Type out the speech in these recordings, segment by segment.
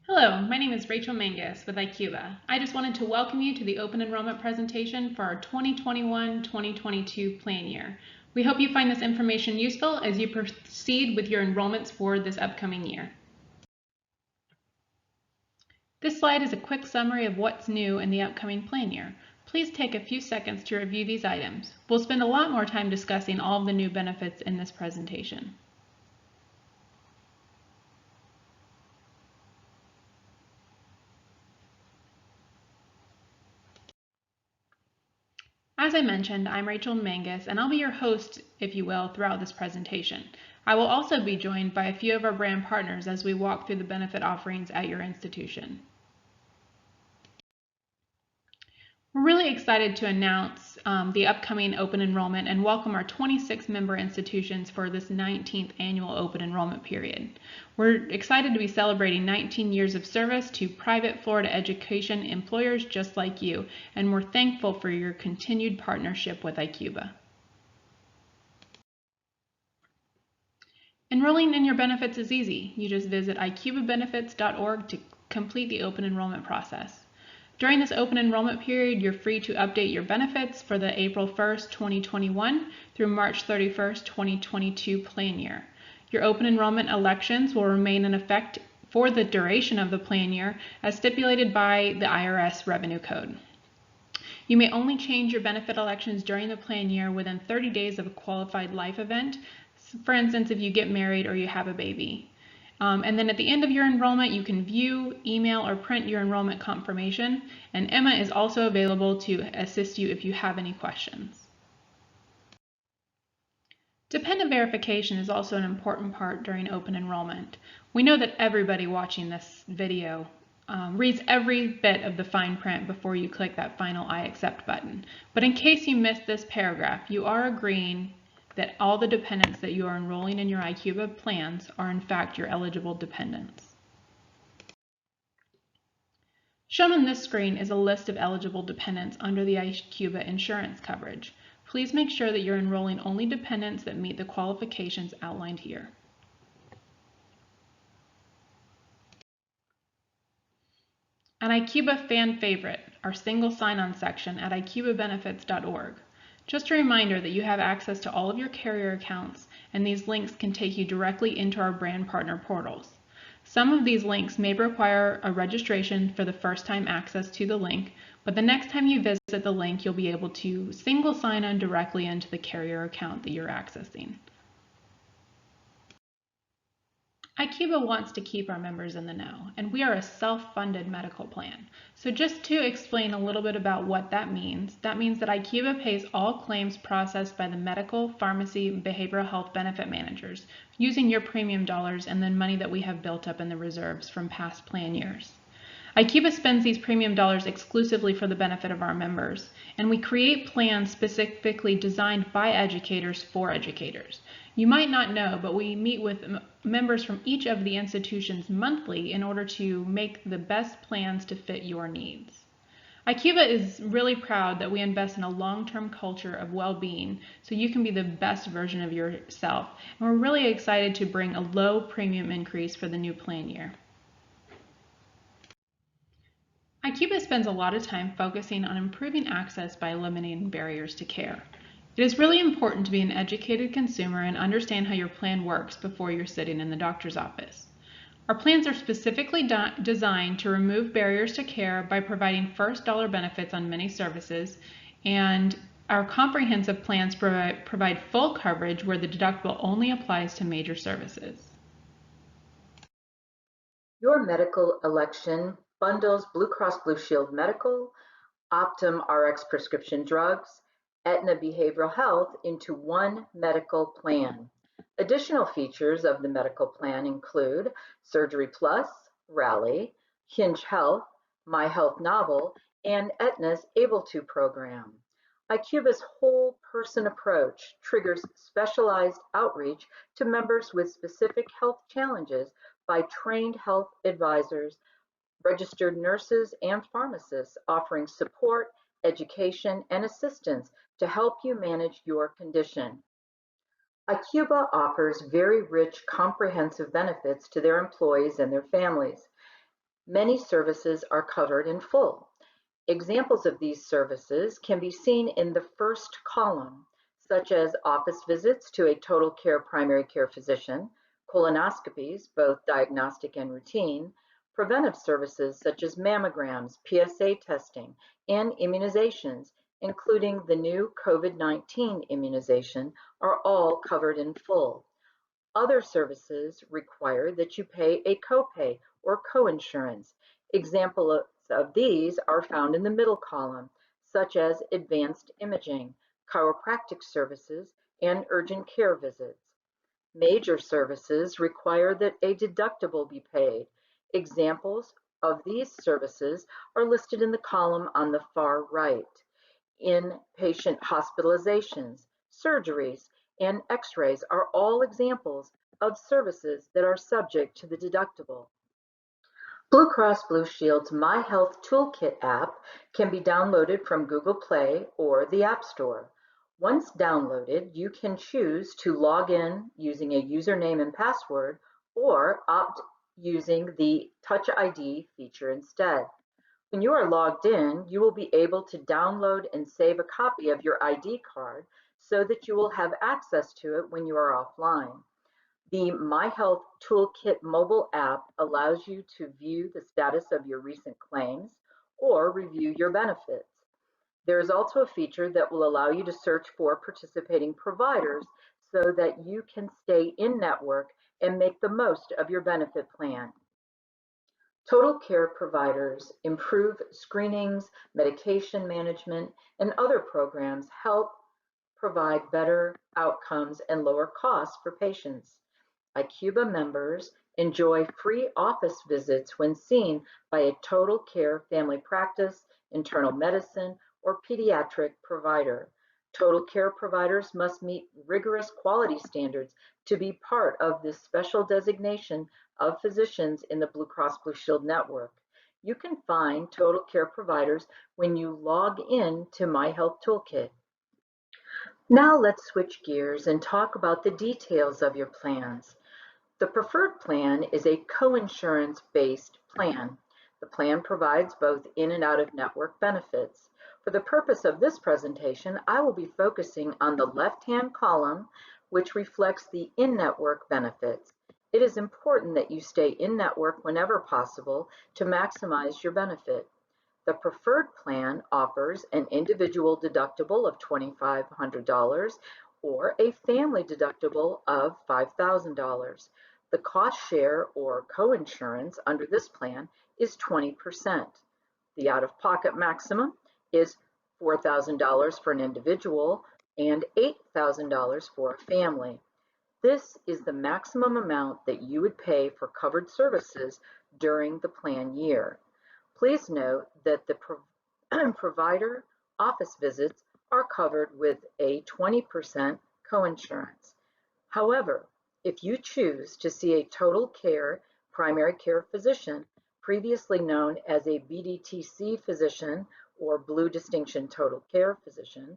Hello, my name is Rachel Mangus with ICUBA. I just wanted to welcome you to the open enrollment presentation for our 2021-2022 plan year. We hope you find this information useful as you proceed with your enrollments for this upcoming year. This slide is a quick summary of what's new in the upcoming plan year. Please take a few seconds to review these items. We'll spend a lot more time discussing all of the new benefits in this presentation. As I mentioned, I'm Rachel Mangus, and I'll be your host, if you will, throughout this presentation. I will also be joined by a few of our brand partners as we walk through the benefit offerings at your institution. We're really excited to announce the upcoming open enrollment and welcome our 26 member institutions for this 19th annual open enrollment period. We're excited to be celebrating 19 years of service to private Florida education employers just like you, and we're thankful for your continued partnership with ICUBA. Enrolling in your benefits is easy. You just visit ICUBAbenefits.org to complete the open enrollment process. During this open enrollment period, you're free to update your benefits for the April 1st, 2021 through March 31st, 2022 plan year. Your open enrollment elections will remain in effect for the duration of the plan year as stipulated by the IRS Revenue Code. You may only change your benefit elections during the plan year within 30 days of a qualified life event, for instance, if you get married or you have a baby. And then at the end of your enrollment, you can view, email, or print your enrollment confirmation, and Emma is also available to assist you if you have any questions. Dependent verification is also an important part during open enrollment. We know that everybody watching this video reads every bit of the fine print before you click that final I accept button. But in case you missed this paragraph, you are agreeing that all the dependents that you are enrolling in your ICUBA plans are in fact your eligible dependents. Shown on this screen is a list of eligible dependents under the ICUBA insurance coverage. Please make sure that you're enrolling only dependents that meet the qualifications outlined here. An ICUBA fan favorite, our single sign-on section at ICUBAbenefits.org. Just a reminder that you have access to all of your carrier accounts, and these links can take you directly into our brand partner portals. Some of these links may require a registration for the first time access to the link, but the next time you visit the link, you'll be able to single sign on directly into the carrier account that you're accessing. ICUBA wants to keep our members in the know, and we are a self-funded medical plan. So just to explain a little bit about what that means that ICUBA pays all claims processed by the medical, pharmacy, and behavioral health benefit managers using your premium dollars and then money that we have built up in the reserves from past plan years. ICUBA spends these premium dollars exclusively for the benefit of our members, and we create plans specifically designed by educators for educators. You might not know, but we meet with members from each of the institutions monthly in order to make the best plans to fit your needs. ICUBA is really proud that we invest in a long-term culture of well-being so you can be the best version of yourself, and we're really excited to bring a low premium increase for the new plan year. ICUBA spends a lot of time focusing on improving access by eliminating barriers to care. It is really important to be an educated consumer and understand how your plan works before you're sitting in the doctor's office. Our plans are specifically designed to remove barriers to care by providing first dollar benefits on many services, and our comprehensive plans provide full coverage where the deductible only applies to major services. Your medical election bundles Blue Cross Blue Shield Medical, Optum RX prescription drugs, Aetna Behavioral Health into one medical plan. Additional features of the medical plan include Surgery Plus, Rally, Hinge Health, My Health Novel, and Aetna's Able To program. ICUBA's whole person approach triggers specialized outreach to members with specific health challenges by trained health advisors, registered nurses, and pharmacists offering support, education, and assistance to help you manage your condition. ICUBA offers very rich, comprehensive benefits to their employees and their families. Many services are covered in full. Examples of these services can be seen in the first column, such as office visits to a total care primary care physician, colonoscopies, both diagnostic and routine, preventive services such as mammograms, PSA testing, and immunizations, including the new COVID-19 immunization, are all covered in full. Other services require that you pay a copay or coinsurance. Examples of these are found in the middle column, such as advanced imaging, chiropractic services, and urgent care visits. Major services require that a deductible be paid. Examples of these services are listed in the column on the far right. Inpatient hospitalizations, surgeries, and x-rays are all examples of services that are subject to the deductible. Blue Cross Blue Shield's My Health Toolkit app can be downloaded from Google Play or the App Store. Once downloaded, you can choose to log in using a username and password or opt using the Touch ID feature instead. When you are logged in, you will be able to download and save a copy of your ID card so that you will have access to it when you are offline. The My Health Toolkit mobile app allows you to view the status of your recent claims or review your benefits. There is also a feature that will allow you to search for participating providers so that you can stay in network and make the most of your benefit plan. Total care providers improve screenings, medication management, and other programs help provide better outcomes and lower costs for patients. ICUBA members enjoy free office visits when seen by a total care family practice, internal medicine, or pediatric provider. Total care providers must meet rigorous quality standards to be part of this special designation of physicians in the Blue Cross Blue Shield network. You can find total care providers when you log in to My Health Toolkit. Now let's switch gears and talk about the details of your plans. The preferred plan is a coinsurance based plan. The plan provides both in and out of network benefits. For the purpose of this presentation, I will be focusing on the left-hand column, which reflects the in-network benefits. It is important that you stay in network whenever possible to maximize your benefit. The preferred plan offers an individual deductible of $2,500 or a family deductible of $5,000. The cost share or coinsurance under this plan is 20%. The out-of-pocket maximum is $4,000 for an individual and $8,000 for a family. This is the maximum amount that you would pay for covered services during the plan year. Please note that the provider office visits are covered with a 20% coinsurance. However, if you choose to see a total care primary care physician, previously known as a BDTC physician or Blue Distinction Total Care Physician,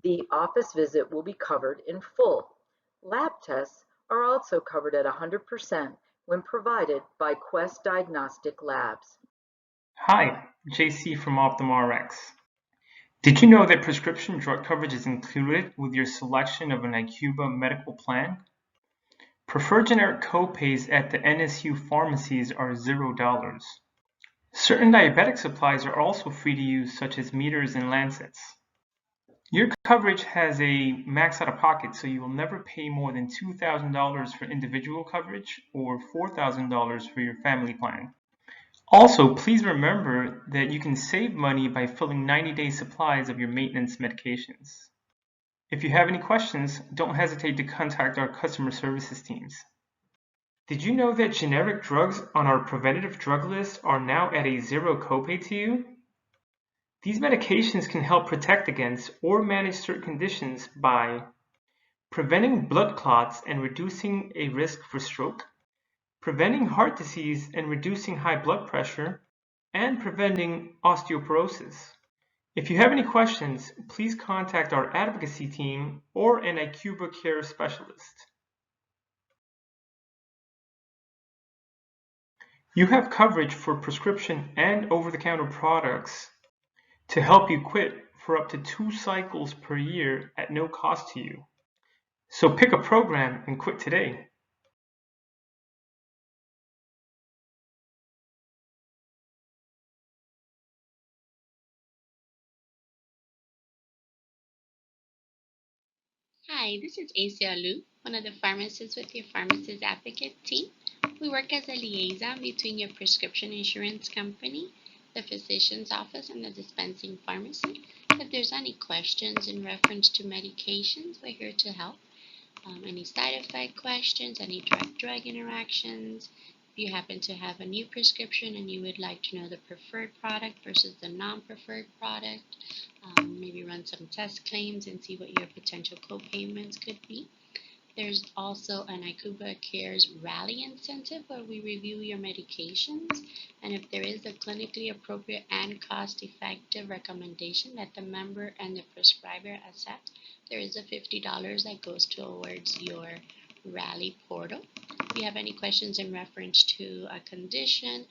the office visit will be covered in full. Lab tests are also covered at 100% when provided by Quest Diagnostic Labs. Hi, JC from OptumRx. Did you know that prescription drug coverage is included with your selection of an ICUBA medical plan? Preferred generic copays at the NSU pharmacies are $0. Certain diabetic supplies are also free to use, such as meters and lancets. Your coverage has a max out-of-pocket, so you will never pay more than $2,000 for individual coverage or $4,000 for your family plan. Also, please remember that you can save money by filling 90-day supplies of your maintenance medications. If you have any questions, don't hesitate to contact our customer services teams. Did you know that generic drugs on our preventative drug list are now at a zero copay to you? These medications can help protect against or manage certain conditions by preventing blood clots and reducing a risk for stroke, preventing heart disease and reducing high blood pressure, and preventing osteoporosis. If you have any questions, please contact our advocacy team or an ICUBA care specialist. You have coverage for prescription and over-the-counter products to help you quit for up to 2 cycles per year at no cost to you. So pick a program and quit today. Hi, this is Asia Lu, one of the pharmacists with your Pharmacist Advocate team. We work as a liaison between your prescription insurance company, the physician's office, and the dispensing pharmacy. If there's any questions in reference to medications, we're here to help. Any side effect questions, any drug-drug interactions. If you happen to have a new prescription and you would like to know the preferred product versus the non-preferred product, maybe run some test claims and see what your potential co-payments could be. There's also an ICUBA Cares Rally incentive where we review your medications, and if there is a clinically appropriate and cost-effective recommendation that the member and the prescriber accept, there is a $50 that goes towards your Rally portal. If you have any questions in reference to a condition,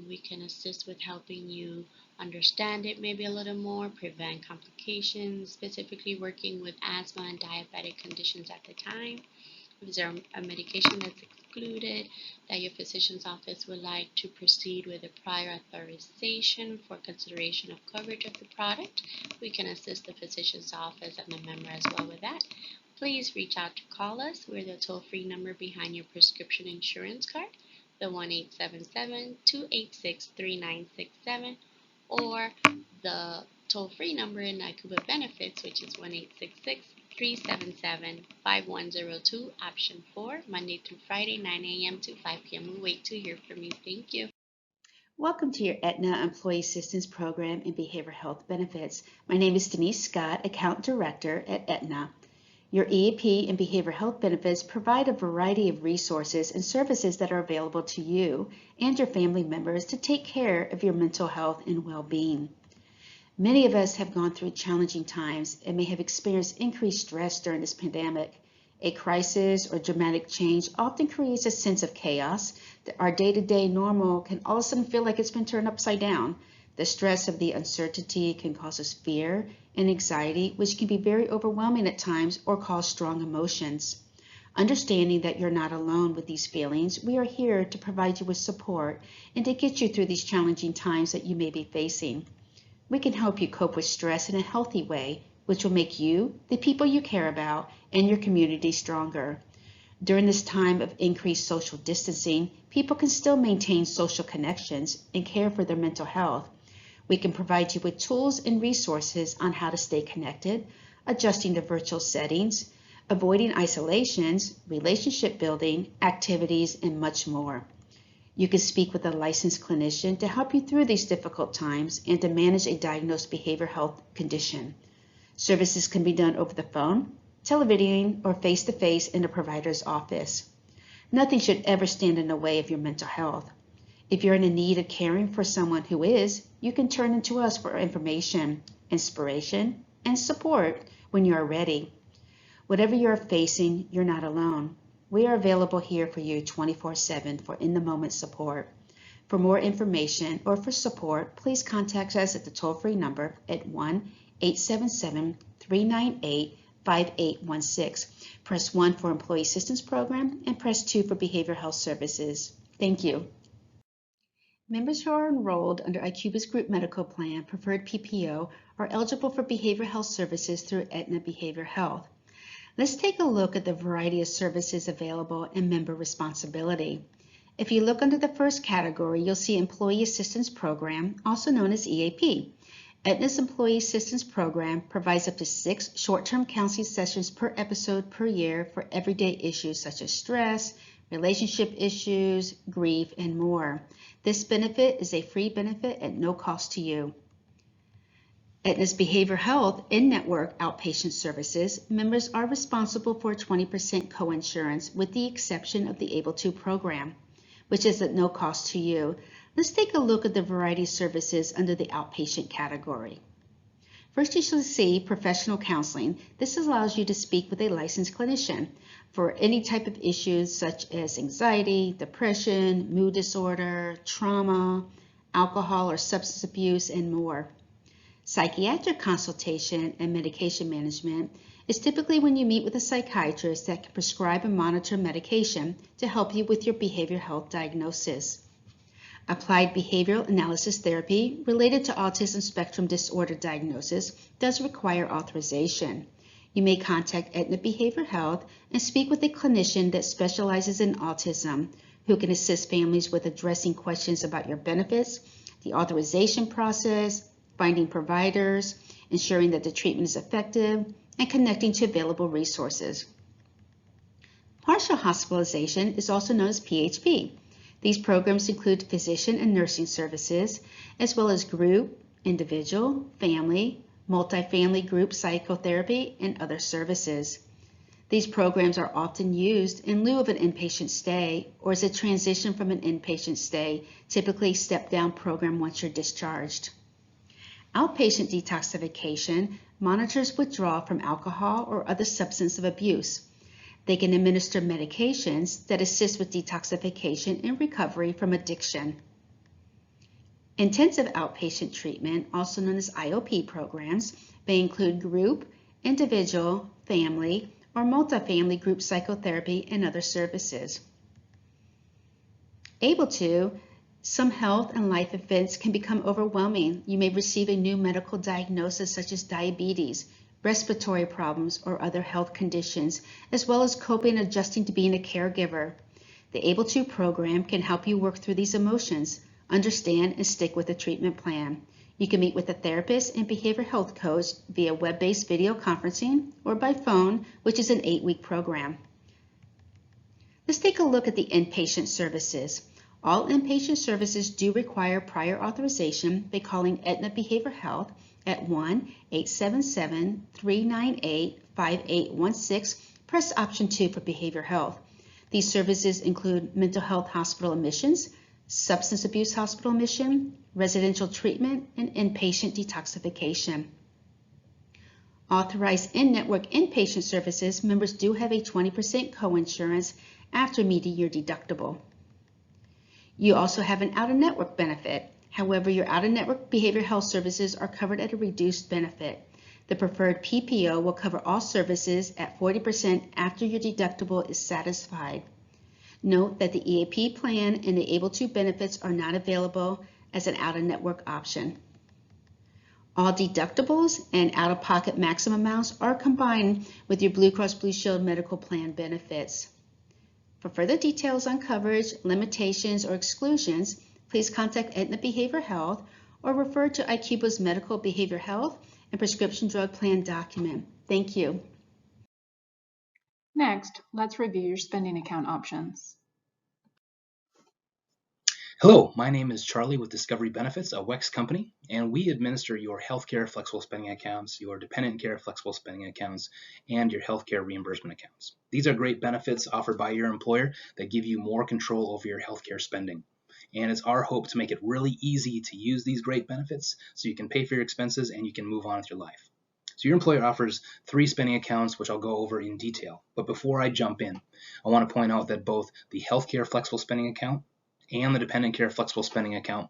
we can assist with helping you understand it maybe a little more, prevent complications, specifically working with asthma and diabetic conditions at the time. Is there a medication that's excluded that your physician's office would like to proceed with a prior authorization for consideration of coverage of the product? We can assist the physician's office and the member as well with that. Please reach out to call us. We're the toll-free number behind your prescription insurance card, the 1-877-286-3967, or the toll-free number in ICUBA Benefits, which is 1-866-377-5102, option 4, Monday through Friday, 9 a.m. to 5 p.m. We wait to hear from you. Thank you. Welcome to your Aetna Employee Assistance Program in Behavioral Health Benefits. My name is Denise Scott, Account Director at Aetna. Your EAP and Behavioral Health Benefits provide a variety of resources and services that are available to you and your family members to take care of your mental health and well-being. Many of us have gone through challenging times and may have experienced increased stress during this pandemic. A crisis or dramatic change often creates a sense of chaos. Our day-to-day normal can all of a sudden feel like it's been turned upside down. The stress of the uncertainty can cause us fear and anxiety, which can be very overwhelming at times or cause strong emotions. Understanding that you're not alone with these feelings, we are here to provide you with support and to get you through these challenging times that you may be facing. We can help you cope with stress in a healthy way, which will make you, the people you care about, and your community stronger. During this time of increased social distancing, people can still maintain social connections and care for their mental health. We can provide you with tools and resources on how to stay connected, adjusting to virtual settings, avoiding isolations, relationship building, activities, and much more. You can speak with a licensed clinician to help you through these difficult times and to manage a diagnosed behavioral health condition. Services can be done over the phone, televideoing, or face-to-face in a provider's office. Nothing should ever stand in the way of your mental health. If you're in need of caring for someone who is, you can turn to us for information, inspiration, and support when you are ready. Whatever you are facing, you're not alone. We are available here for you 24/7 for in-the-moment support. For more information or for support, please contact us at the toll-free number at 1-877-398-5816. Press 1 for Employee Assistance Program and press 2 for Behavioral Health Services. Thank you. Members who are enrolled under ICUBA's Group Medical Plan, Preferred PPO, are eligible for behavioral health services through Aetna Behavioral Health. Let's take a look at the variety of services available and member responsibility. If you look under the first category, you'll see Employee Assistance Program, also known as EAP. Aetna's Employee Assistance Program provides up to 6 short-term counseling sessions per episode per year for everyday issues such as stress, relationship issues, grief, and more. This benefit is a free benefit at no cost to you. Aetna's Behavioral Health in-network outpatient services, members are responsible for 20% coinsurance with the exception of the Able To program, which is at no cost to you. Let's take a look at the variety of services under the outpatient category. First, you should see professional counseling. This allows you to speak with a licensed clinician for any type of issues such as anxiety, depression, mood disorder, trauma, alcohol or substance abuse, and more. Psychiatric consultation and medication management is typically when you meet with a psychiatrist that can prescribe and monitor medication to help you with your behavioral health diagnosis. Applied behavioral analysis therapy related to autism spectrum disorder diagnosis does require authorization. You may contact Aetna Behavioral Health and speak with a clinician that specializes in autism who can assist families with addressing questions about your benefits, the authorization process, finding providers, ensuring that the treatment is effective, and connecting to available resources. Partial hospitalization is also known as PHP. These programs include physician and nursing services, as well as group, individual, family, multifamily group psychotherapy, and other services. These programs are often used in lieu of an inpatient stay or as a transition from an inpatient stay, typically a step-down program once you're discharged. Outpatient detoxification monitors withdrawal from alcohol or other substance of abuse. They can administer medications that assist with detoxification and recovery from addiction. Intensive outpatient treatment, also known as IOP programs, may include group, individual, family, or multifamily group psychotherapy and other services. Some health and life events can become overwhelming. You may receive a new medical diagnosis such as diabetes, respiratory problems, or other health conditions, as well as coping and adjusting to being a caregiver. The Able To program can help you work through these emotions, understand, and stick with a treatment plan. You can meet with a therapist and behavioral health coach via web-based video conferencing or by phone, which is an 8-week program. Let's take a look at the inpatient services. All inpatient services do require prior authorization by calling Aetna Behavioral Health at 1-877-398-5816. Press option 2 for behavioral health. These services include mental health hospital admissions, substance abuse hospital admission, residential treatment, and inpatient detoxification. Authorized in-network inpatient services, members do have a 20% coinsurance after meeting your deductible. You also have an out-of-network benefit. However, your out-of-network behavioral health services are covered at a reduced benefit. The preferred PPO will cover all services at 40% after your deductible is satisfied. Note that the EAP plan and the Able To benefits are not available as an out-of-network option. All deductibles and out-of-pocket maximum amounts are combined with your Blue Cross Blue Shield medical plan benefits. For further details on coverage, limitations, or exclusions, please contact Aetna Behavioral Health or refer to ICUBA's Medical Behavioral Health and Prescription Drug Plan document. Thank you. Next, let's review your spending account options. Hello, my name is Charlie with Discovery Benefits, a WEX company, and we administer your healthcare flexible spending accounts, your dependent care flexible spending accounts, and your healthcare reimbursement accounts. These are great benefits offered by your employer that give you more control over your healthcare spending. And it's our hope to make it really easy to use these great benefits so you can pay for your expenses and you can move on with your life. So your employer offers 3 spending accounts, which I'll go over in detail. But before I jump in, I want to point out that both the healthcare flexible spending account and the dependent care flexible spending account,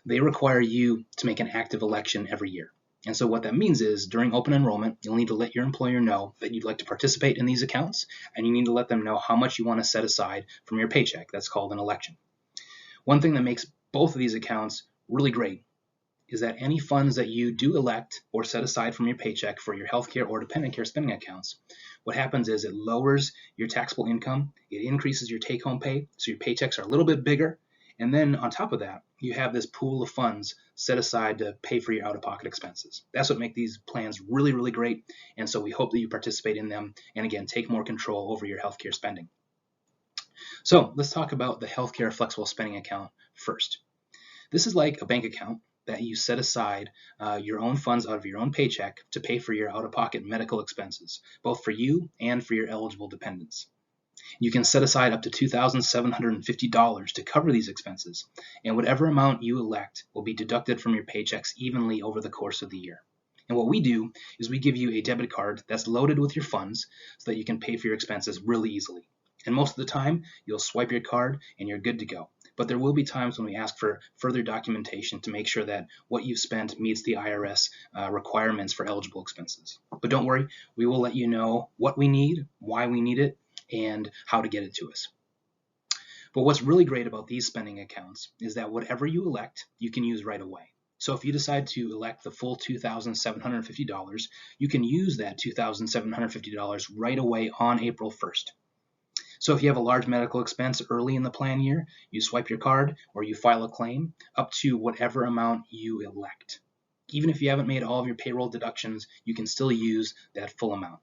they require you to make an active election every year. And so what that means is during open enrollment, you'll need to let your employer know that you'd like to participate in these accounts, and you need to let them know how much you want to set aside from your paycheck. That's called an election. One thing that makes both of these accounts really great is that any funds that you do elect or set aside from your paycheck for your healthcare or dependent care spending accounts, what happens is it lowers your taxable income, it increases your take-home pay, so your paychecks are a little bit bigger, and then on top of that, you have this pool of funds set aside to pay for your out-of-pocket expenses. That's what makes these plans really, really great, and so we hope that you participate in them and again, take more control over your healthcare spending. So let's talk about the healthcare flexible spending account first. This is like a bank account that you set aside your own funds out of your own paycheck to pay for your out-of-pocket medical expenses, both for you and for your eligible dependents. You can set aside up to $2,750 to cover these expenses, and whatever amount you elect will be deducted from your paychecks evenly over the course of the year. And what we do is we give you a debit card that's loaded with your funds so that you can pay for your expenses really easily. And most of the time, you'll swipe your card and you're good to go. But there will be times when we ask for further documentation to make sure that what you've spent meets the IRS requirements for eligible expenses. But don't worry, we will let you know what we need, why we need it, and how to get it to us. But what's really great about these spending accounts is that whatever you elect, you can use right away. So if you decide to elect the full $2,750, you can use that $2,750 right away on April 1st. So if you have a large medical expense early in the plan year, you swipe your card or you file a claim up to whatever amount you elect. Even if you haven't made all of your payroll deductions, you can still use that full amount.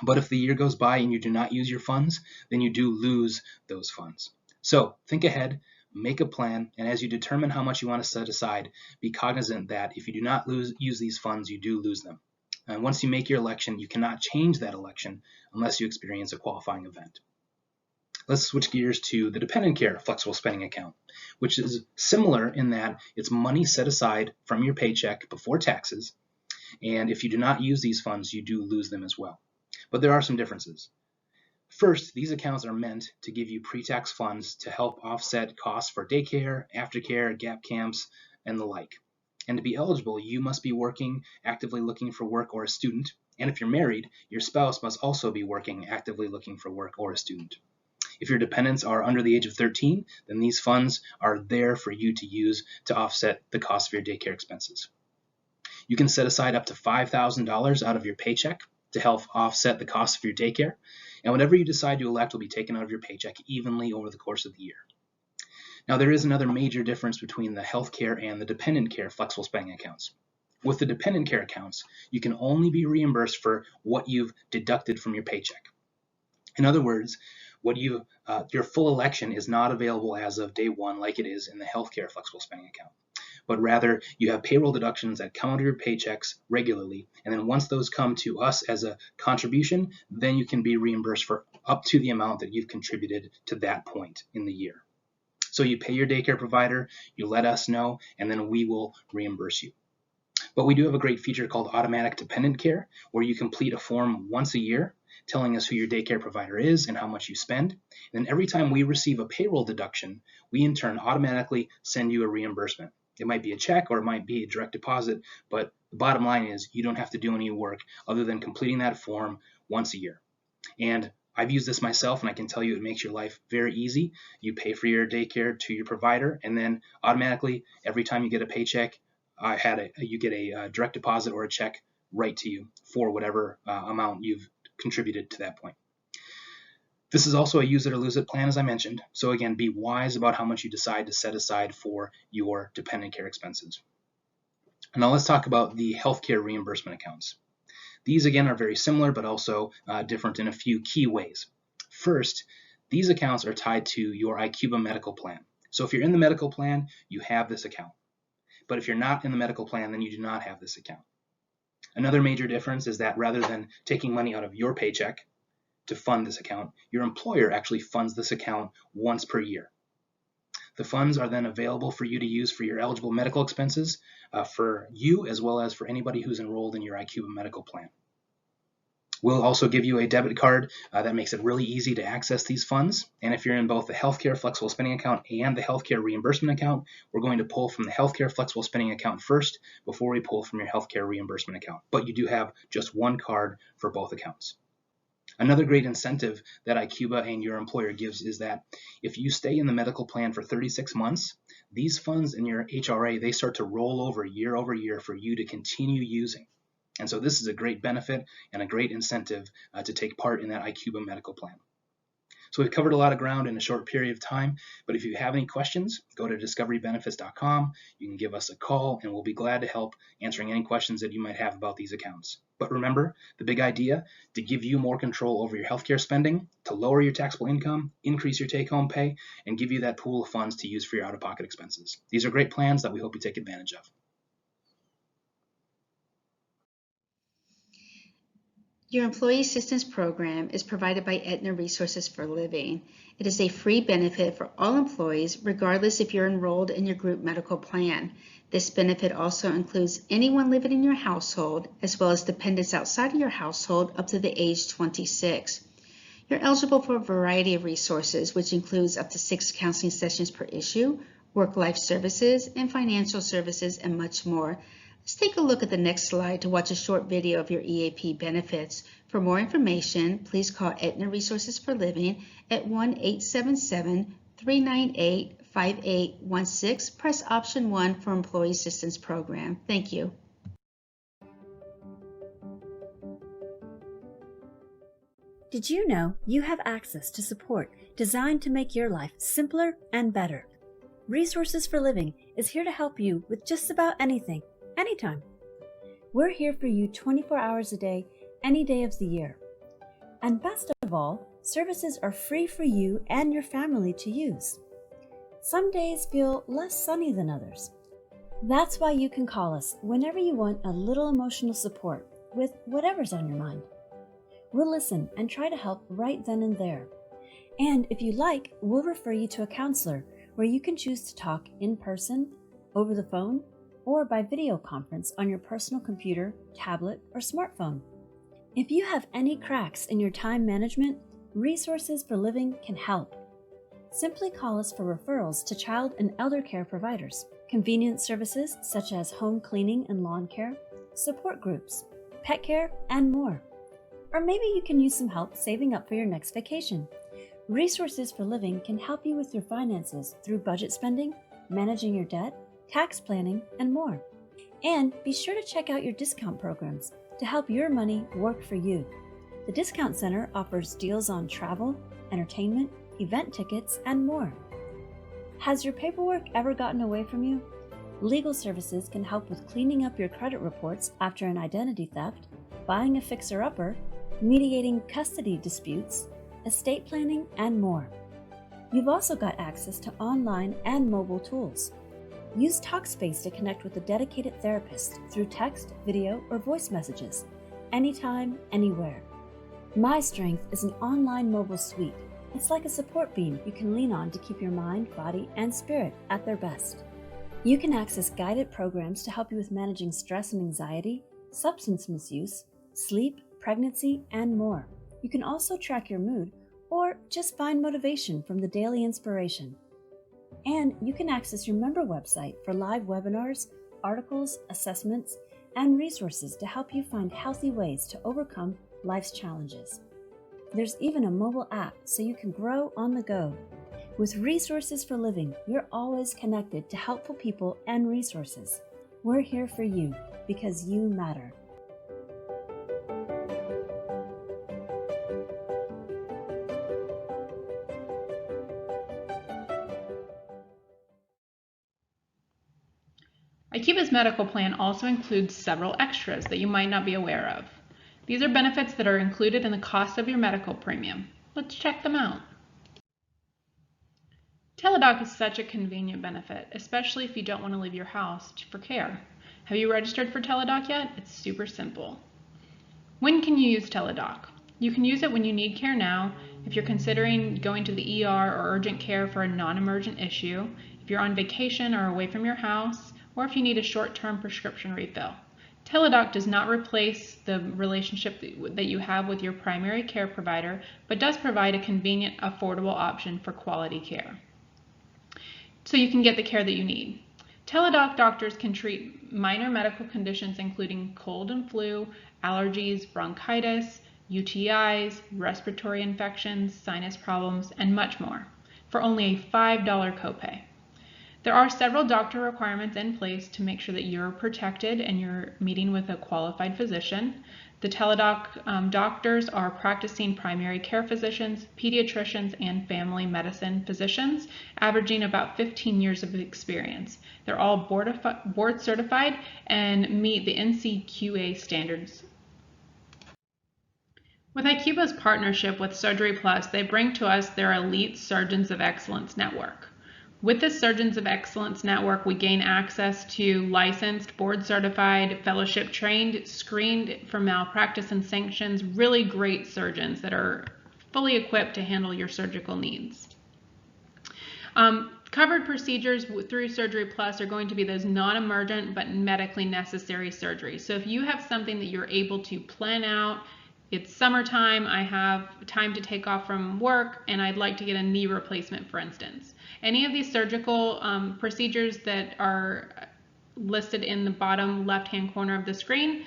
But if the year goes by and you do not use your funds, then you do lose those funds. So think ahead, make a plan, and as you determine how much you want to set aside, be cognizant that if you do not use these funds, you do lose them. And once you make your election, you cannot change that election unless you experience a qualifying event. Let's switch gears to the dependent care flexible spending account, which is similar in that it's money set aside from your paycheck before taxes, and if you do not use these funds, you do lose them as well. But there are some differences. First, these accounts are meant to give you pre-tax funds to help offset costs for daycare, aftercare, gap camps, and the like. And to be eligible, you must be working, actively looking for work, or a student. And if you're married, your spouse must also be working, actively looking for work, or a student. If your dependents are under the age of 13, then these funds are there for you to use to offset the cost of your daycare expenses. You can set aside up to $5,000 out of your paycheck to help offset the cost of your daycare, and whatever you decide to elect will be taken out of your paycheck evenly over the course of the year. Now, there is another major difference between the healthcare and the dependent care flexible spending accounts. With the dependent care accounts, you can only be reimbursed for what you've deducted from your paycheck. In other words, your full election is not available as of day one like it is in the healthcare flexible spending account, but rather you have payroll deductions that come out of your paychecks regularly, and then once those come to us as a contribution, then you can be reimbursed for up to the amount that you've contributed to that point in the year. So you pay your daycare provider, you let us know, and then we will reimburse you. But we do have a great feature called automatic dependent care, where you complete a form once a year telling us who your daycare provider is and how much you spend. And then every time we receive a payroll deduction, we in turn automatically send you a reimbursement. It might be a check or it might be a direct deposit, but the bottom line is you don't have to do any work other than completing that form once a year. And I've used this myself, and I can tell you it makes your life very easy. You pay for your daycare to your provider, and then automatically every time you get a paycheck, you get a direct deposit or a check right to you for whatever amount you've contributed to that point. This is also a use it or lose it plan, as I mentioned. So again, be wise about how much you decide to set aside for your dependent care expenses. And now let's talk about the healthcare reimbursement accounts. These again are very similar, but also different in a few key ways. First, these accounts are tied to your ICUBA medical plan. So if you're in the medical plan, you have this account. But if you're not in the medical plan, then you do not have this account. Another major difference is that rather than taking money out of your paycheck to fund this account, your employer actually funds this account once per year. The funds are then available for you to use for your eligible medical expenses for you as well as for anybody who's enrolled in your ICUBA medical plan. We'll also give you a debit card that makes it really easy to access these funds. And if you're in both the healthcare flexible spending account and the healthcare reimbursement account, we're going to pull from the healthcare flexible spending account first before we pull from your healthcare reimbursement account. But you do have just one card for both accounts. Another great incentive that ICUBA and your employer gives is that if you stay in the medical plan for 36 months, these funds in your HRA, they start to roll over year for you to continue using. And so this is a great benefit and a great incentive to take part in that ICUBA medical plan. So we've covered a lot of ground in a short period of time, but if you have any questions, go to discoverybenefits.com. You can give us a call, and we'll be glad to help answering any questions that you might have about these accounts. But remember, the big idea, to give you more control over your healthcare spending, to lower your taxable income, increase your take-home pay, and give you that pool of funds to use for your out-of-pocket expenses. These are great plans that we hope you take advantage of. Your Employee Assistance Program is provided by Aetna Resources for Living. It is a free benefit for all employees, regardless if you're enrolled in your group medical plan. This benefit also includes anyone living in your household, as well as dependents outside of your household up to the age 26. You're eligible for a variety of resources, which includes up to 6 counseling sessions per issue, work-life services, and financial services, and much more. Let's take a look at the next slide to watch a short video of your EAP benefits. For more information, please call Aetna Resources for Living at 1-877-398-5816. Press option 1 for Employee Assistance Program. Thank you. Did you know you have access to support designed to make your life simpler and better? Resources for Living is here to help you with just about anything, anytime. We're here for you 24 hours a day, any day of the year. And best of all, services are free for you and your family to use. Some days feel less sunny than others. That's why you can call us whenever you want a little emotional support with whatever's on your mind. We'll listen and try to help right then and there. And if you like, we'll refer you to a counselor where you can choose to talk in person, over the phone, or by video conference on your personal computer, tablet, or smartphone. If you have any cracks in your time management, Resources for Living can help. Simply call us for referrals to child and elder care providers, convenience services such as home cleaning and lawn care, support groups, pet care, and more. Or maybe you can use some help saving up for your next vacation. Resources for Living can help you with your finances through budget spending, managing your debt, tax planning, and more. And be sure to check out your discount programs to help your money work for you. The Discount Center offers deals on travel, entertainment, event tickets, and more. Has your paperwork ever gotten away from you? Legal services can help with cleaning up your credit reports after an identity theft, buying a fixer-upper, mediating custody disputes, estate planning, and more. You've also got access to online and mobile tools. Use Talkspace to connect with a dedicated therapist through text, video, or voice messages, anytime, anywhere. My Strength is an online mobile suite. It's like a support beam you can lean on to keep your mind, body, and spirit at their best. You can access guided programs to help you with managing stress and anxiety, substance misuse, sleep, pregnancy, and more. You can also track your mood or just find motivation from the daily inspiration. And you can access your member website for live webinars, articles, assessments, and resources to help you find healthy ways to overcome life's challenges. There's even a mobile app so you can grow on the go. With Resources for Living, you're always connected to helpful people and resources. We're here for you because you matter. ICUBA's medical plan also includes several extras that you might not be aware of. These are benefits that are included in the cost of your medical premium. Let's check them out. Teladoc is such a convenient benefit, especially if you don't want to leave your house for care. Have you registered for Teladoc yet? It's super simple. When can you use Teladoc? You can use it when you need care now, if you're considering going to the ER or urgent care for a non-emergent issue, if you're on vacation or away from your house, or if you need a short-term prescription refill. Teladoc does not replace the relationship that you have with your primary care provider, but does provide a convenient, affordable option for quality care, so you can get the care that you need. Teladoc doctors can treat minor medical conditions including cold and flu, allergies, bronchitis, UTIs, respiratory infections, sinus problems, and much more for only a $5 copay. There are several doctor requirements in place to make sure that you're protected and you're meeting with a qualified physician. The Teladoc doctors are practicing primary care physicians, pediatricians, and family medicine physicians, averaging about 15 years of experience. They're all board certified and meet the NCQA standards. With ICUBA's partnership with Surgery Plus, they bring to us their elite Surgeons of Excellence network. With the Surgeons of Excellence Network, we gain access to licensed, board-certified, fellowship-trained, screened for malpractice and sanctions, really great surgeons that are fully equipped to handle your surgical needs. Covered procedures through Surgery Plus are going to be those non-emergent but medically necessary surgeries. So if you have something that you're able to plan out, it's summertime, I have time to take off from work, and I'd like to get a knee replacement, for instance. Any of these surgical procedures that are listed in the bottom left-hand corner of the screen,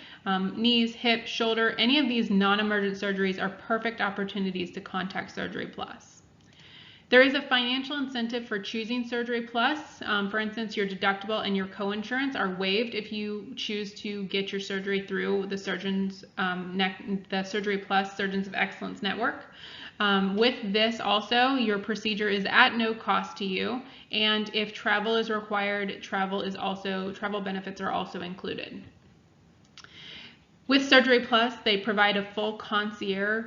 knees, hip, shoulder, any of these non-emergent surgeries are perfect opportunities to contact Surgery Plus. There is a financial incentive for choosing Surgery Plus. For instance, your deductible and your coinsurance are waived if you choose to get your surgery through the the Surgery Plus Surgeons of Excellence Network. With this also, your procedure is at no cost to you, and if travel is required, travel benefits are also included. With Surgery Plus, they provide a full concierge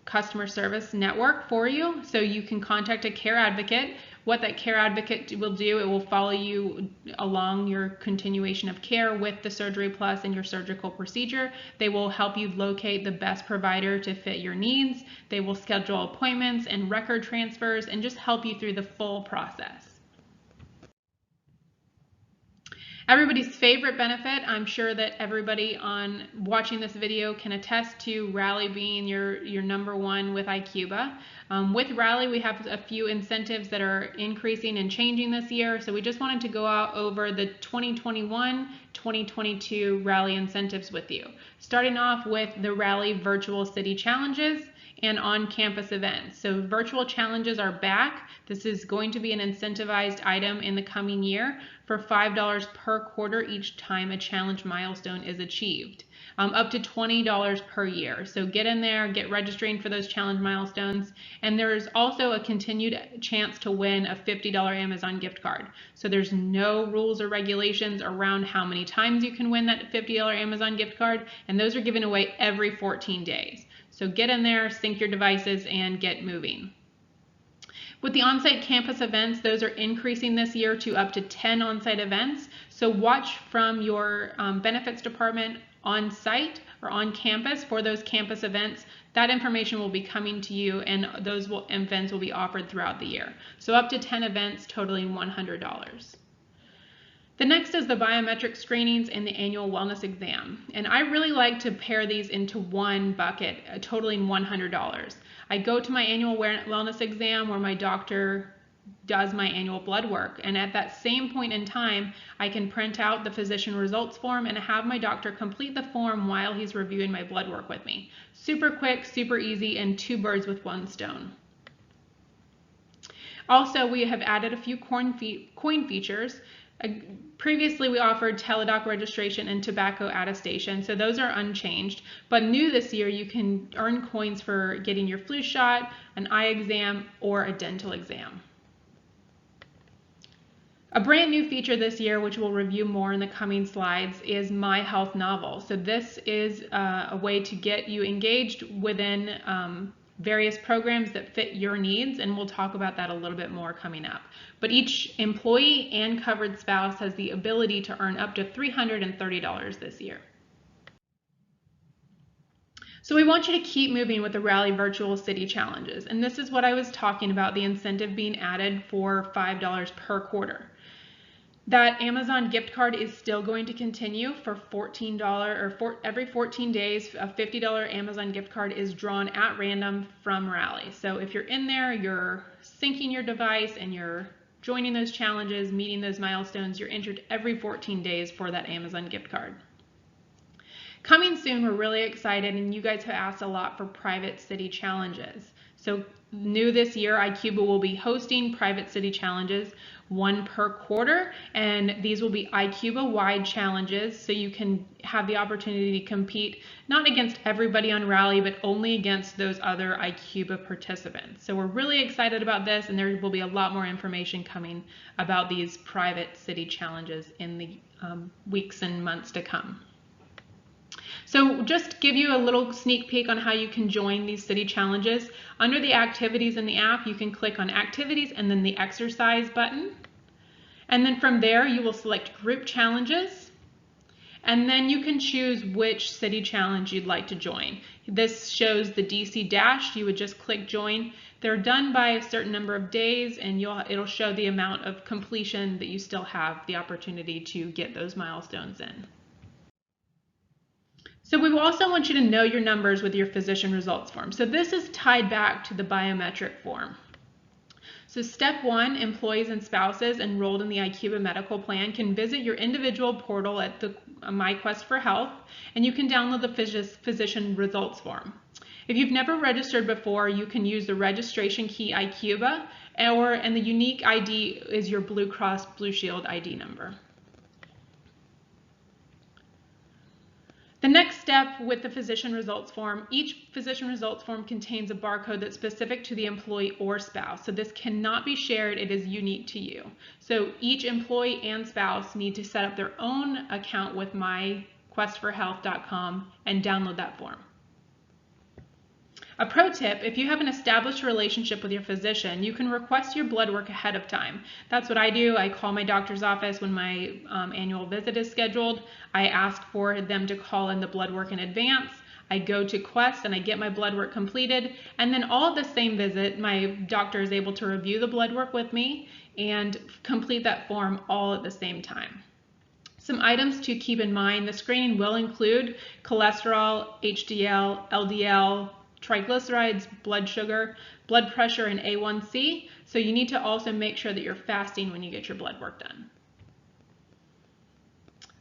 customer service network for you, so you can contact a care advocate. What that care advocate will do, it will follow you along your continuation of care with the Surgery Plus and your surgical procedure. They will help you locate the best provider to fit your needs. They will schedule appointments and record transfers and just help you through the full process. Everybody's favorite benefit, I'm sure that everybody on watching this video can attest to Rally being your number one with ICUBA. With Rally, we have a few incentives that are increasing and changing this year, so we just wanted to go out over the 2021-2022 Rally incentives with you. Starting off with the Rally Virtual City Challenges and on-campus events. So virtual challenges are back. This is going to be an incentivized item in the coming year for $5 per quarter each time a challenge milestone is achieved, up to $20 per year. So get in there, get registering for those challenge milestones, and there's also a continued chance to win a $50 Amazon gift card. So there's no rules or regulations around how many times you can win that $50 Amazon gift card, and those are given away every 14 days. So get in there, sync your devices, and get moving. With the on-site campus events, those are increasing this year to up to 10 on-site events. So watch from your benefits department on-site or on campus for those campus events. That information will be coming to you, and those events will be offered throughout the year. So up to 10 events totaling $100. The next is the biometric screenings and the annual wellness exam. And I really like to pair these into one bucket, totaling $100. I go to my annual wellness exam where my doctor does my annual blood work. And at that same point in time, I can print out the physician results form and have my doctor complete the form while he's reviewing my blood work with me. Super quick, super easy, and two birds with one stone. Also, we have added a few coin features. Previously, we offered teledoc registration and tobacco attestation, so those are unchanged. But new this year, you can earn coins for getting your flu shot, an eye exam, or a dental exam. A brand new feature this year, which we'll review more in the coming slides, is My Health Novel. So this is a way to get you engaged within various programs that fit your needs, and we'll talk about that a little bit more coming up. But each employee and covered spouse has the ability to earn up to $330 this year. So we want you to keep moving with the Rally Virtual City Challenges, and this is what I was talking about, the incentive being added for $5 per quarter. That Amazon gift card is still going to continue for $14 or every 14 days. A $50 Amazon gift card is drawn at random from Rally. So if you're in there, you're syncing your device and you're joining those challenges, meeting those milestones, you're entered every 14 days for that Amazon gift card. Coming soon, we're really excited, and you guys have asked a lot for private city challenges. So new this year, ICUBA will be hosting private city challenges, one per quarter, and these will be ICUBA-wide challenges, so you can have the opportunity to compete not against everybody on Rally, but only against those other ICUBA participants. So we're really excited about this, and there will be a lot more information coming about these private city challenges in the weeks and months to come. So just to give you a little sneak peek on how you can join these city challenges, under the activities in the app, you can click on activities and then the exercise button. And then from there, you will select group challenges. And then you can choose which city challenge you'd like to join. This shows the DC dash. You would just click join. They're done by a certain number of days, and it'll show the amount of completion that you still have the opportunity to get those milestones in. So we also want you to know your numbers with your physician results form. So this is tied back to the biometric form. So step 1, employees and spouses enrolled in the ICUBA medical plan can visit your individual portal at the My Quest for Health, and you can download the physician results form. If you've never registered before, you can use the registration key ICUBA, and the unique ID is your Blue Cross Blue Shield ID number. The next step with the physician results form, each physician results form contains a barcode that's specific to the employee or spouse. So this cannot be shared, it is unique to you. So each employee and spouse need to set up their own account with myquestforhealth.com and download that form. A pro tip, if you have an established relationship with your physician, you can request your blood work ahead of time. That's what I do. I call my doctor's office when my annual visit is scheduled. I ask for them to call in the blood work in advance. I go to Quest and I get my blood work completed. And then all at the same visit, my doctor is able to review the blood work with me and complete that form all at the same time. Some items to keep in mind, the screening will include cholesterol, HDL, LDL, triglycerides, blood sugar, blood pressure, and A1C. So you need to also make sure that you're fasting when you get your blood work done.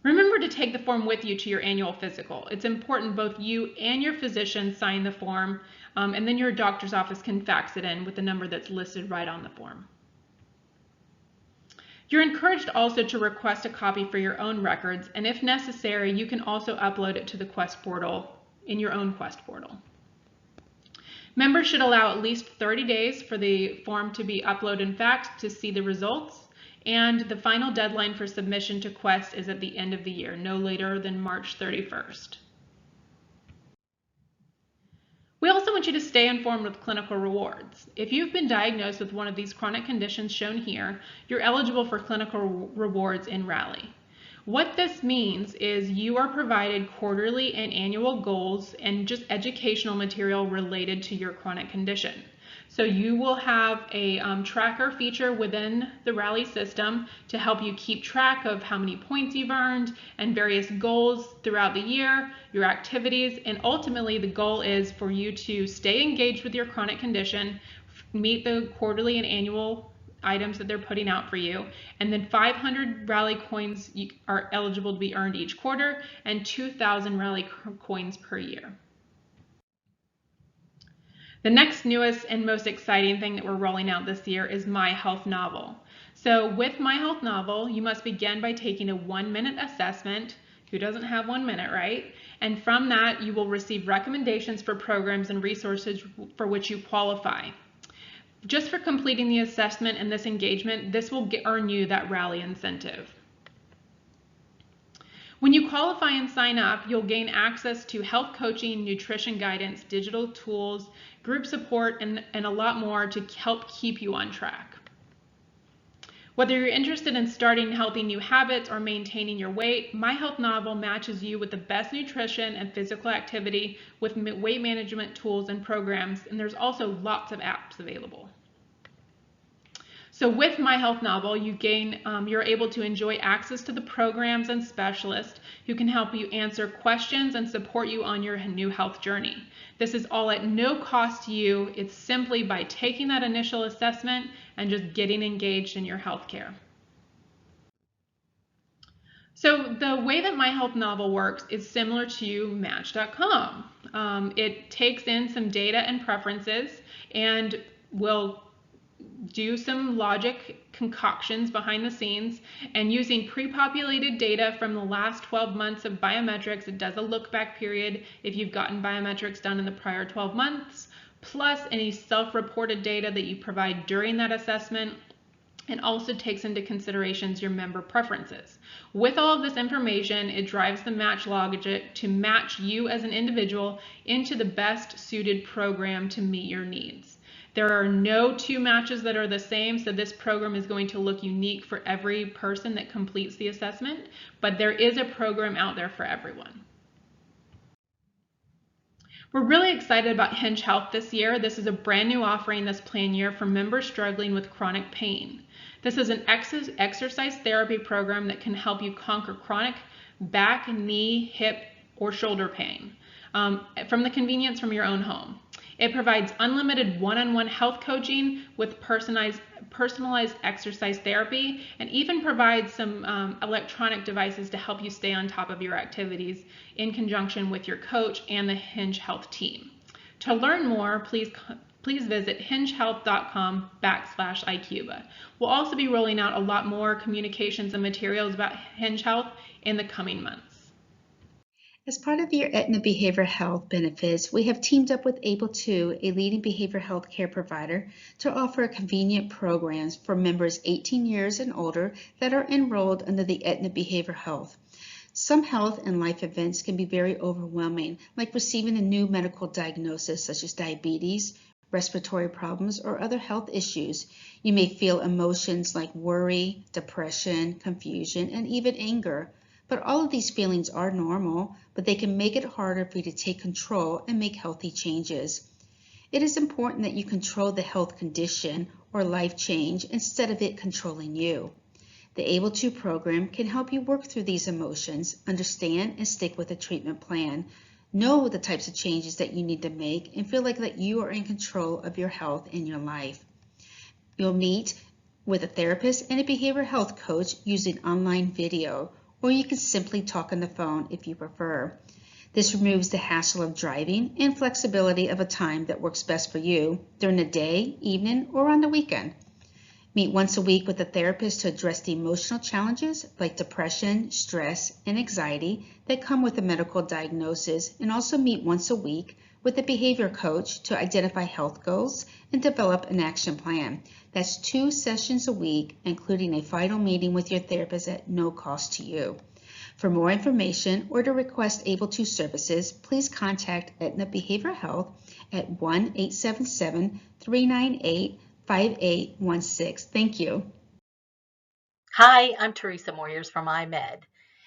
Remember to take the form with you to your annual physical. It's important both you and your physician sign the form, and then your doctor's office can fax it in with the number that's listed right on the form. You're encouraged also to request a copy for your own records, and if necessary, you can also upload it to the Quest portal in your own Quest portal. Members should allow at least 30 days for the form to be uploaded and faxed to see the results, and the final deadline for submission to Quest is at the end of the year, no later than March 31st. We also want you to stay informed with clinical rewards. If you've been diagnosed with one of these chronic conditions shown here, you're eligible for clinical rewards in Rally. What this means is you are provided quarterly and annual goals and just educational material related to your chronic condition. So you will have a tracker feature within the Rally system to help you keep track of how many points you've earned and various goals throughout the year, your activities, and ultimately the goal is for you to stay engaged with your chronic condition, meet the quarterly and annual items that they're putting out for you, and then 500 Rally coins are eligible to be earned each quarter and 2,000 Rally coins per year. The next newest and most exciting thing that we're rolling out this year is My Health Novel. So with My Health Novel, you must begin by taking a 1-minute assessment. Who doesn't have 1 minute, right? And from that, you will receive recommendations for programs and resources for which you qualify. Just for completing the assessment and this engagement, this will earn you that Rally incentive. When you qualify and sign up, you'll gain access to health coaching, nutrition guidance, digital tools, group support, and a lot more to help keep you on track. Whether you're interested in starting healthy new habits or maintaining your weight, My Health Novel matches you with the best nutrition and physical activity with weight management tools and programs, and there's also lots of apps available. So with My Health Novel, you're able to enjoy access to the programs and specialists who can help you answer questions and support you on your new health journey. This is all at no cost to you. It's simply by taking that initial assessment and just getting engaged in your healthcare. So the way that My Health Novel works is similar to Match.com. It takes in some data and preferences and will do some logic concoctions behind the scenes, and using pre-populated data from the last 12 months of biometrics, it does a look back period if you've gotten biometrics done in the prior 12 months, plus any self-reported data that you provide during that assessment. and also takes into considerations your member preferences. With all of this information, it drives the match logic to match you as an individual into the best suited program to meet your needs. There are no two matches that are the same, so this program is going to look unique for every person that completes the assessment, but there is a program out there for everyone. We're really excited about Hinge Health this year. This is a brand new offering this plan year for members struggling with chronic pain. This is an exercise therapy program that can help you conquer chronic back, knee, hip, or shoulder pain from the convenience from your own home. It provides unlimited one-on-one health coaching with personalized exercise therapy, and even provides some electronic devices to help you stay on top of your activities in conjunction with your coach and the Hinge Health team. To learn more, please visit hingehealth.com/ICUBA. We'll also be rolling out a lot more communications and materials about Hinge Health in the coming months. As part of your Aetna Behavioral Health benefits, we have teamed up with Able2, a leading behavioral health care provider, to offer convenient programs for members 18 years and older that are enrolled under the Aetna Behavioral Health. Some health and life events can be very overwhelming, like receiving a new medical diagnosis such as diabetes, respiratory problems, or other health issues. You may feel emotions like worry, depression, confusion, and even anger. But all of these feelings are normal, but they can make it harder for you to take control and make healthy changes. It is important that you control the health condition or life change instead of it controlling you. The Able2 program can help you work through these emotions, understand and stick with a treatment plan, know the types of changes that you need to make, and feel like that you are in control of your health and your life. You'll meet with a therapist and a behavioral health coach using online video, or you can simply talk on the phone if you prefer. This removes the hassle of driving and flexibility of a time that works best for you during the day, evening, or on the weekend. Meet once a week with a therapist to address the emotional challenges like depression, stress, and anxiety that come with a medical diagnosis, and also meet once a week with a behavior coach to identify health goals and develop an action plan. That's 2 sessions a week, including a final meeting with your therapist at no cost to you. For more information or to request Able2 services, please contact Aetna Behavioral Health at 1-877-398-5816. Thank you. Hi, I'm Teresa Moyers from iMed,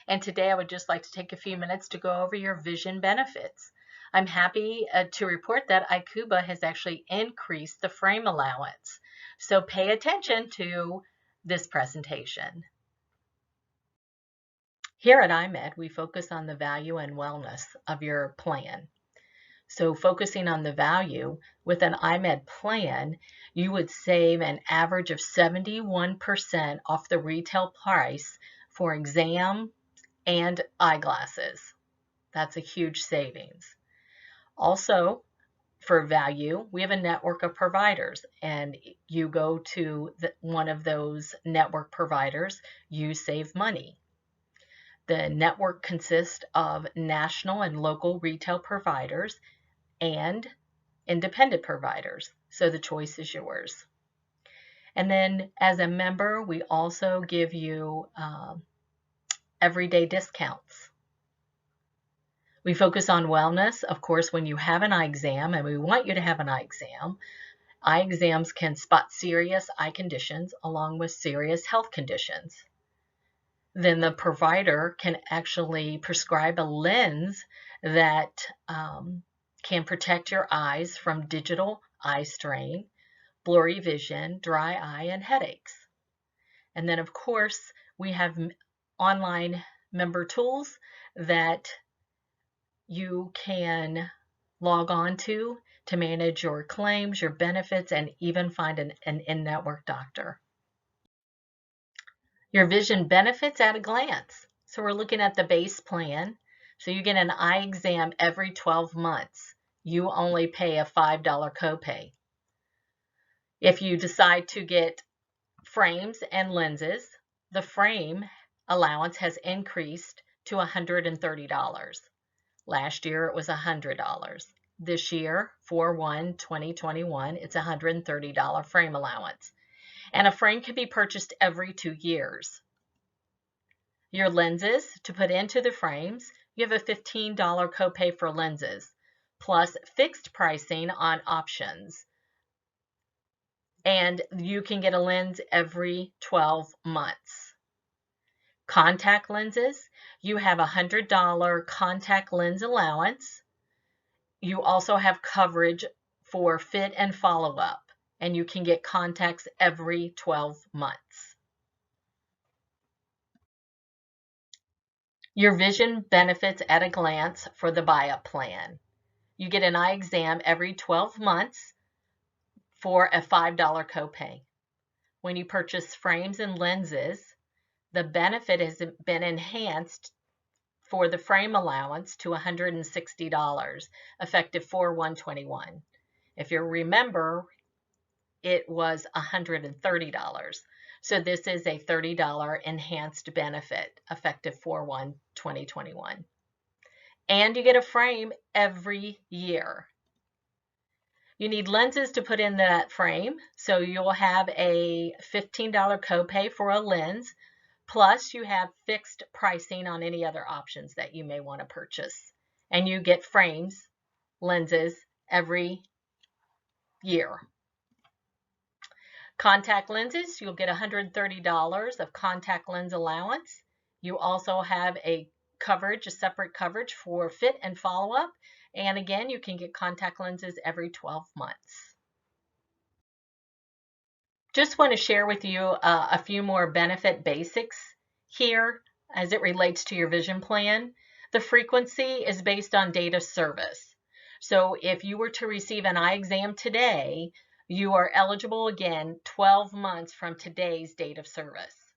and today I would just like to take a few minutes to go over your vision benefits. I'm happy to report that ICUBA has actually increased the frame allowance, so pay attention to this presentation. Here at iMed, we focus on the value and wellness of your plan. So focusing on the value, with an iMed plan, you would save an average of 71% off the retail price for exam and eyeglasses. That's a huge savings. Also, for value, we have a network of providers, and you go to one of those network providers, you save money. The network consists of national and local retail providers and independent providers, so the choice is yours. And then as a member, we also give you everyday discounts. We focus on wellness. Of course, when you have an eye exam, and we want you to have an eye exams can spot serious eye conditions along with serious health conditions. Then the provider can actually prescribe a lens that can protect your eyes from digital eye strain, blurry vision, dry eye, and headaches. And then, of course, we have online member tools that you can log on to manage your claims, your benefits, and even find an in-network doctor. Your vision benefits at a glance. So we're looking at the base plan. So you get an eye exam every 12 months. You only pay a $5 copay. If you decide to get frames and lenses, the frame allowance has increased to $130. Last year it was $100. This year, 4/1/2021, it's $130 frame allowance. and a frame can be purchased every 2 years. Your lenses, to put into the frames, you have a $15 copay for lenses, plus fixed pricing on options. And you can get a lens every 12 months. Contact lenses, you have a $100 contact lens allowance. You also have coverage for fit and follow-up, and you can get contacts every 12 months. Your vision benefits at a glance for the buy-up plan. You get an eye exam every 12 months for a $5 copay. When you purchase frames and lenses, the benefit has been enhanced for the frame allowance to $160, effective 4/1/21. If you remember, it was $130. So this is a $30 enhanced benefit, effective 4/1/2021. And you get a frame every year. You need lenses to put in that frame, so you'll have a $15 copay for a lens, plus you have fixed pricing on any other options that you may want to purchase. And you get frames, lenses, every year. Contact lenses, you'll get $130 of contact lens allowance. You also have a separate coverage for fit and follow-up. And again, you can get contact lenses every 12 months. Just want to share with you a few more benefit basics here as it relates to your vision plan. The frequency is based on date of service. So if you were to receive an eye exam today, you are eligible again 12 months from today's date of service.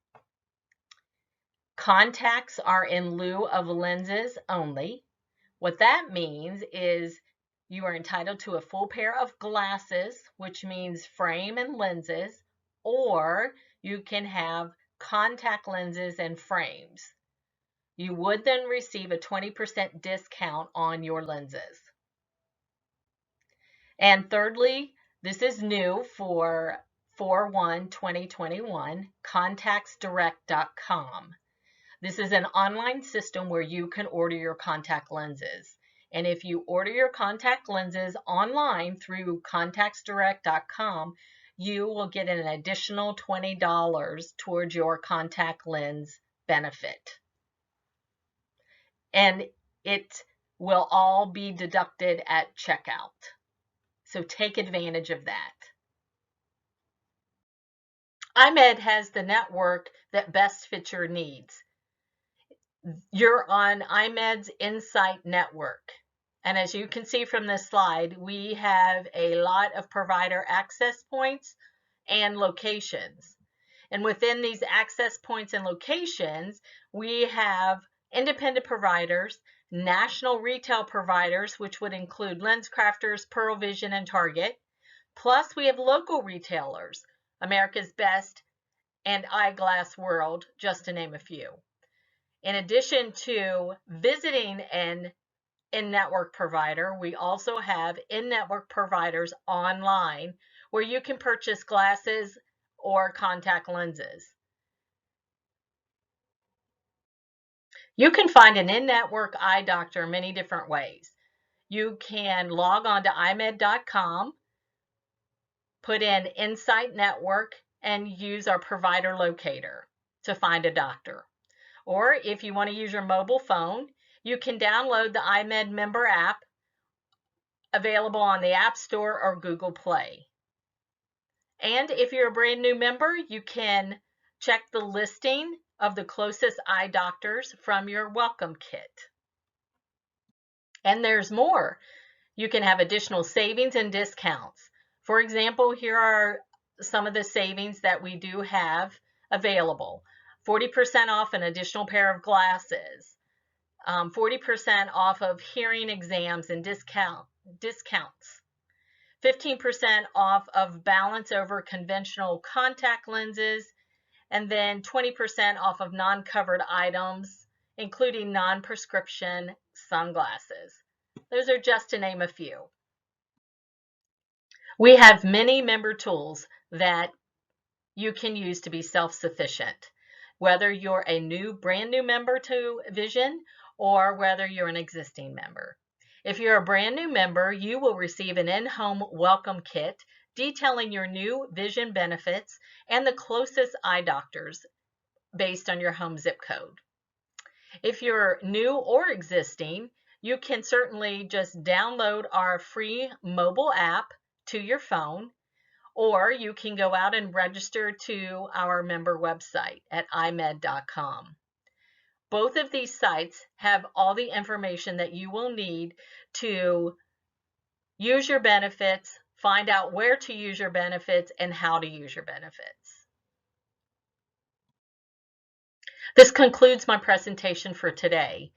Contacts are in lieu of lenses only. What that means is you are entitled to a full pair of glasses, which means frame and lenses, or you can have contact lenses and frames. You would then receive a 20% discount on your lenses. And thirdly, this is new for 4/1/2021, contactsdirect.com. This is an online system where you can order your contact lenses. And if you order your contact lenses online through contactsdirect.com, you will get an additional $20 towards your contact lens benefit. And it will all be deducted at checkout. So take advantage of that. iMed has the network that best fits your needs. You're on iMed's Insight Network. And as you can see from this slide, we have a lot of provider access points and locations. And within these access points and locations, we have independent providers, national retail providers, which would include LensCrafters, Pearl Vision, and Target. Plus, we have local retailers, America's Best and Eyeglass World, just to name a few. In addition to visiting an in-network provider, we also have in-network providers online where you can purchase glasses or contact lenses. You can find an in-network eye doctor many different ways. You can log on to imed.com, put in Insight Network, and use our provider locator to find a doctor. Or if you want to use your mobile phone, you can download the iMed member app available on the App Store or Google Play. And if you're a brand new member, you can check the listing of the closest eye doctors from your welcome kit. And there's more. You can have additional savings and discounts. For example, here are some of the savings that we do have available. 40% off an additional pair of glasses, 40% off of hearing exams and discounts, 15% off of balance over conventional contact lenses, and then 20% off of non-covered items, including non-prescription sunglasses. Those are just to name a few. We have many member tools that you can use to be self-sufficient, whether you're a brand new member to Vision or whether you're an existing member. If you're a brand new member, you will receive an in-home welcome kit detailing your new Vision benefits and the closest eye doctors based on your home zip code. If you're new or existing, you can certainly just download our free mobile app to your phone, or you can go out and register to our member website at imed.com. Both of these sites have all the information that you will need to use your benefits, find out where to use your benefits, and how to use your benefits. This concludes my presentation for today.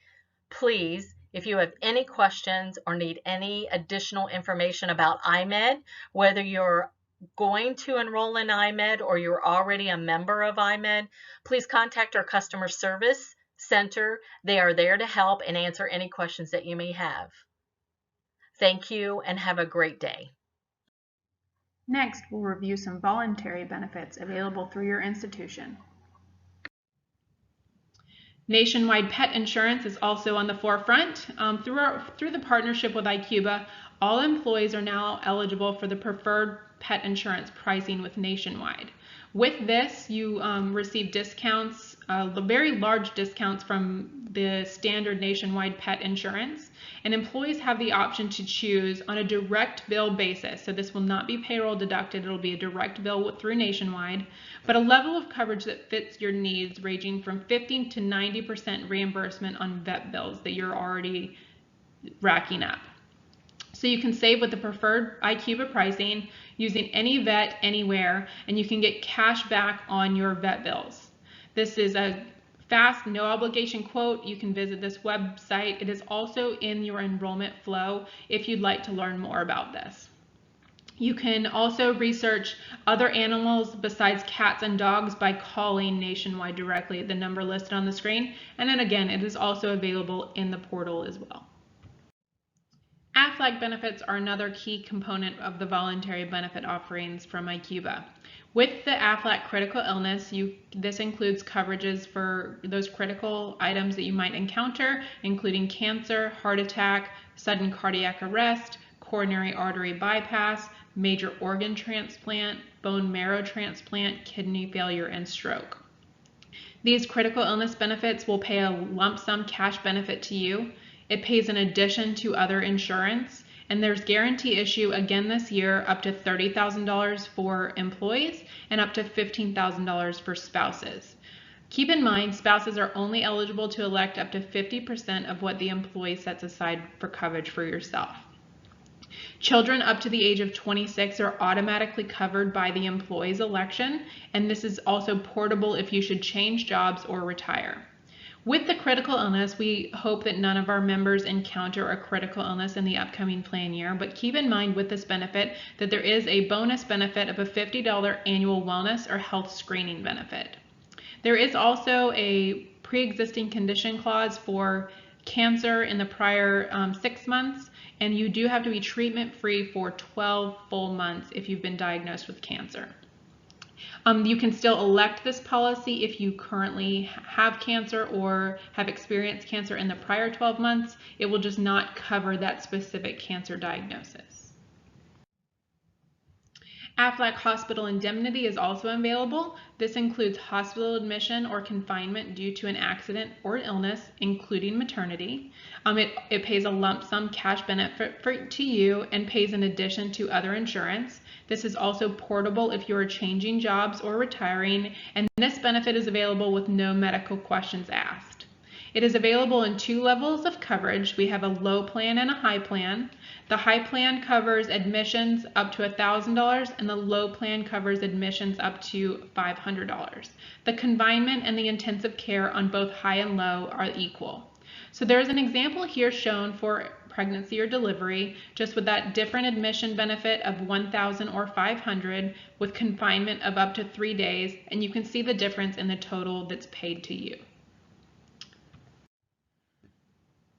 Please, if you have any questions or need any additional information about IMED, whether you're going to enroll in IMED or you're already a member of IMED, please contact our customer service center. They are there to help and answer any questions that you may have. Thank you and have a great day. Next, we'll review some voluntary benefits available through your institution. Nationwide pet insurance is also on the forefront. Through the partnership with ICUBA, all employees are now eligible for the preferred pet insurance pricing with Nationwide. With this, you receive discounts, very large discounts from the standard Nationwide pet insurance, and employees have the option to choose on a direct bill basis. So this will not be payroll deducted, it'll be a direct bill through Nationwide, but a level of coverage that fits your needs, ranging from 50 to 90% reimbursement on vet bills that you're already racking up. So you can save with the preferred ICUBA pricing using any vet anywhere, and you can get cash back on your vet bills. This is a fast, no obligation quote. You can visit this website. It is also in your enrollment flow if you'd like to learn more about this. You can also research other animals besides cats and dogs by calling Nationwide directly at the number listed on the screen. And then again, it is also available in the portal as well. Aflac benefits are another key component of the voluntary benefit offerings from ICUBA. With the Aflac critical illness, this includes coverages for those critical items that you might encounter, including cancer, heart attack, sudden cardiac arrest, coronary artery bypass, major organ transplant, bone marrow transplant, kidney failure, and stroke. These critical illness benefits will pay a lump sum cash benefit to you. It pays in addition to other insurance, and there's guarantee issue again this year up to $30,000 for employees and up to $15,000 for spouses. Keep in mind, spouses are only eligible to elect up to 50% of what the employee sets aside for coverage for yourself. Children up to the age of 26 are automatically covered by the employee's election, and this is also portable if you should change jobs or retire. With the critical illness, we hope that none of our members encounter a critical illness in the upcoming plan year, but keep in mind with this benefit that there is a bonus benefit of a $50 annual wellness or health screening benefit. There is also a pre-existing condition clause for cancer in the prior 6 months, and you do have to be treatment-free for 12 full months if you've been diagnosed with cancer. You can still elect this policy if you currently have cancer or have experienced cancer in the prior 12 months. It will just not cover that specific cancer diagnosis. Aflac Hospital Indemnity is also available. This includes hospital admission or confinement due to an accident or illness, including maternity. It pays a lump sum cash benefit to you and pays in addition to other insurance. This is also portable if you are changing jobs or retiring, and this benefit is available with no medical questions asked. It is available in 2 levels of coverage. We have a low plan and a high plan. The high plan covers admissions up to $1,000 and the low plan covers admissions up to $500. The confinement and the intensive care on both high and low are equal. So there's an example here shown for pregnancy or delivery, just with that different admission benefit of $1,000 or $500 with confinement of up to 3 days, and you can see the difference in the total that's paid to you.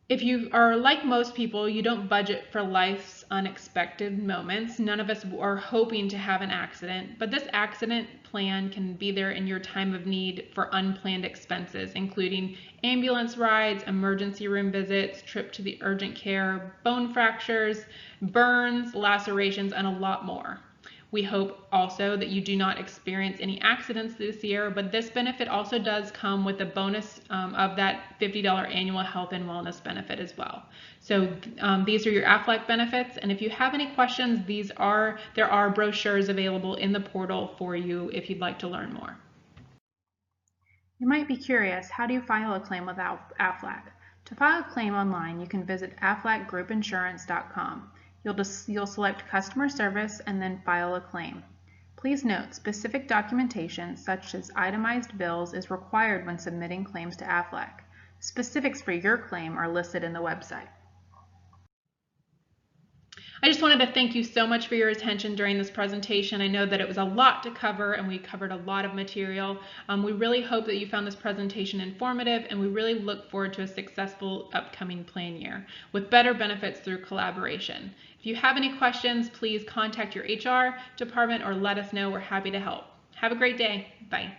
If you are like most people, you don't budget for life's unexpected moments. None of us are hoping to have an accident, but this accident plan can be there in your time of need for unplanned expenses, including ambulance rides, emergency room visits, trip to the urgent care, bone fractures, burns, lacerations, and a lot more. We hope also that you do not experience any accidents this year, but this benefit also does come with a bonus of that $50 annual health and wellness benefit as well. So these are your Aflac benefits, and if you have any questions, there are brochures available in the portal for you if you'd like to learn more. You might be curious, how do you file a claim with Aflac? To file a claim online, you can visit aflacgroupinsurance.com. You'll select customer service and then file a claim. Please note, specific documentation such as itemized bills is required when submitting claims to Aflac. Specifics for your claim are listed in the website. I just wanted to thank you so much for your attention during this presentation. I know that it was a lot to cover and we covered a lot of material. We really hope that you found this presentation informative, and we really look forward to a successful upcoming plan year with better benefits through collaboration. If you have any questions, please contact your HR department or let us know. We're happy to help. Have a great day. Bye.